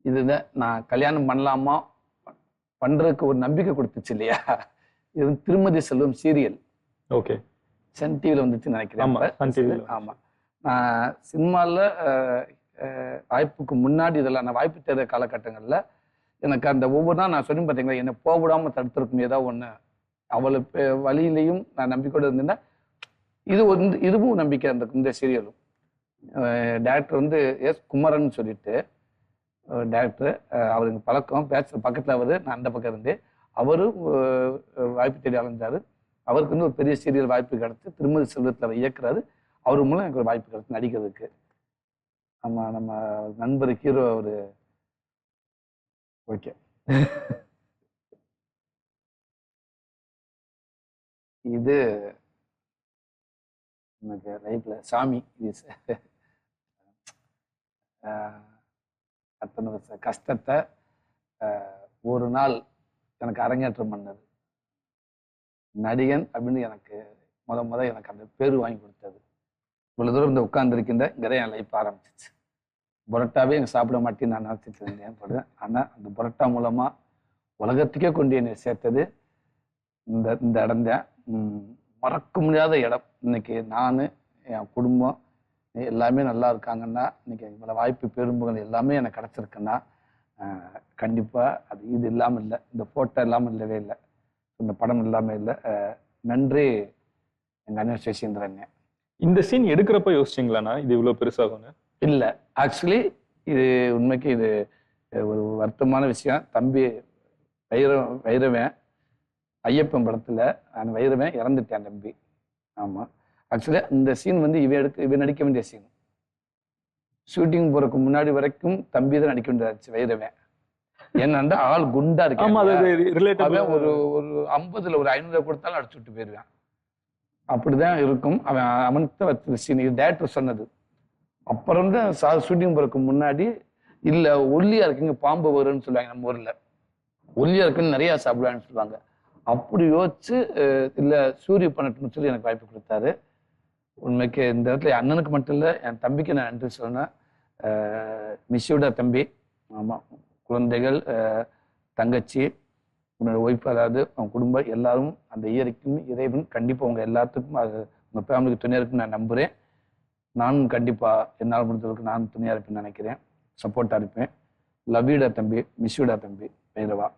இதுதான் நான் கல்யாணம் பண்ணலாமா பண்றதுக்கு ஒரு நம்பிக்கை கொடுத்துச்சு இல்லையா. இது திருமதி செல்வம் சீரியல். ஓகே. சன் டிவில வந்துச்சு நினைக்கிறேன். ஆமா, நான் சினிமாவில் வாய்ப்புக்கு முன்னாடி இதெல்லாம் நான் வாய்ப்பு தேர்தல் காலகட்டங்களில் எனக்கு அந்த ஒவ்வொரு நாள் நான் சொல்லி பார்த்தீங்களா, என்னை போக விடாமல் தடுத்திருக்கும் ஏதாவது ஒன்று. அவளை வழியிலையும் நான் நம்பிக்கையோடு இருந்தேன்னா இதுவும் நம்பிக்கை. இந்த சீரியலும் டேரக்டர் வந்து எஸ் குமரன் சொல்லிட்டு டேரக்டர், அவருக்கு பழக்கம் பேச்சுலர் பக்கத்தில் அவர், நான் அந்த பக்கம் இருந்தேன். அவரும் வாய்ப்பு தேடி அலைஞ்சாரு. அவருக்கு வந்து ஒரு பெரிய சீரியல் வாய்ப்பு கிடைச்சு திருமதி செல்வத்தில் அவர் இயக்குறாரு. அவர் மூலம் எனக்கு ஒரு வாய்ப்பு கிடைச்சு நடிக்கிறதுக்கு. நம்ம நண்பர் ஹீரோ அவரு. ஓகே. இது எனக்கு லைஃப்ல சாமி. இது அத்தனை வருஷ கஷ்டத்தை ஒரு நாள் எனக்கு அரங்கேற்றம் பண்ணது நடிகன் அப்படின்னு எனக்கு முத எனக்கு அந்த பேர் வாங்கி கொடுத்தது. இவ்வளவு தூரம் இந்த உட்கார்ந்துருக்கின்ற இங்கே என் லைஃப் ஆரம்பிச்சிச்சு. புரோட்டாவே எனக்கு சாப்பிட மாட்டேன்னு நான் நினச்சிட்டு இருந்தேன் படுவேன். ஆனால் அந்த புரோட்டா மூலமா உலகத்துக்கே கொண்டு என்னை சேர்த்தது இந்த இடம் தான். மறக்க முடியாத இடம். இன்னைக்கு நான் என் குடும்பம் எல்லாமே நல்லா இருக்காங்கன்னா, இன்னைக்கு இவ்வளோ வாய்ப்பு பெரும்புகள் எல்லாமே எனக்கு கிடைச்சிருக்குன்னா கண்டிப்பா அது இது இல்லாமல் இல்லை, இந்த போட்டோ இல்லாமல் இல்லவே இல்லை, இந்த படம் இல்லாமல் இல்லை. நன்றி எங்க அண்ணன் சசீந்திரன். இந்த சீன் எடுக்கிறப்ப யோசிச்சிங்களாண்ணா இது இவ்வளவு பெருசாகும்னு? இல்லை, ஆக்சுவலி இது உண்மைக்கு இது ஒரு வருத்தமான விஷயம். தம்பி வைரவன் ஐயப்பன் படத்துல நான் வைரவன் இறந்துட்டேன் தம்பி. ஆமா, ஆக்சுவலி இந்த சீன் வந்து இவன் நடிக்க வேண்டிய சீன். ஷூட்டிங் போறதுக்கு முன்னாடி வரைக்கும் தம்பி தான் நடிக்க வேண்டியதாச்சு வைரவன். ஏன்னா ஆள் குண்டா இருக்கேன். ஒரு 50ல் ஒரு 500 கொடுத்தாலும் அடிச்சு விட்டு போயிருவேன். அப்படிதான் இருக்கும். அவன் அவன்கிட்ட வச்ச சீன் இது டேரக்டர் சொன்னது. அப்புறம் தான் ஷூட்டிங் போறதுக்கு முன்னாடி இல்ல ஒல்லியா இருக்குங்க பாம்பு வரும்னு சொல்லுவாங்க. நம்ம ஊர்ல ஒல்லியா இருக்குன்னு நிறைய சாப்பிடுவாங்கன்னு சொல்லுவாங்க. அப்படி யோசிச்சு இல்ல சூரிய பண்ணட்டும்னு சொல்லி எனக்கு வாய்ப்பு கொடுத்தாரு. உண்மைக்கு இந்த இடத்துல அண்ணனுக்கு மட்டும் இல்லை, என் தம்பிக்கு நான் நன்றி சொன்னேன். மிஸ்ஸோட தம்பி, ஆமா, குழந்தைகள், தங்கச்சி, உன்னோட ஒய்ஃப், அதாவது அவங்க குடும்பம் எல்லாரும் அந்த இயற்கையும் இறைவன் கண்டிப்பா உங்க எல்லாத்துக்கும் அது உங்க ஃபேமிலிக்கு துணையா இருக்குன்னு நான் நம்புறேன். நானும் கண்டிப்பா என்னால் முடிஞ்சளவுக்கு நானும் துணையா இருப்பேன்னு நினைக்கிறேன். சப்போர்ட்டா இருப்பேன். லவ்யூடா தம்பி, மிஸ்ஸோட தம்பி, வைரவா.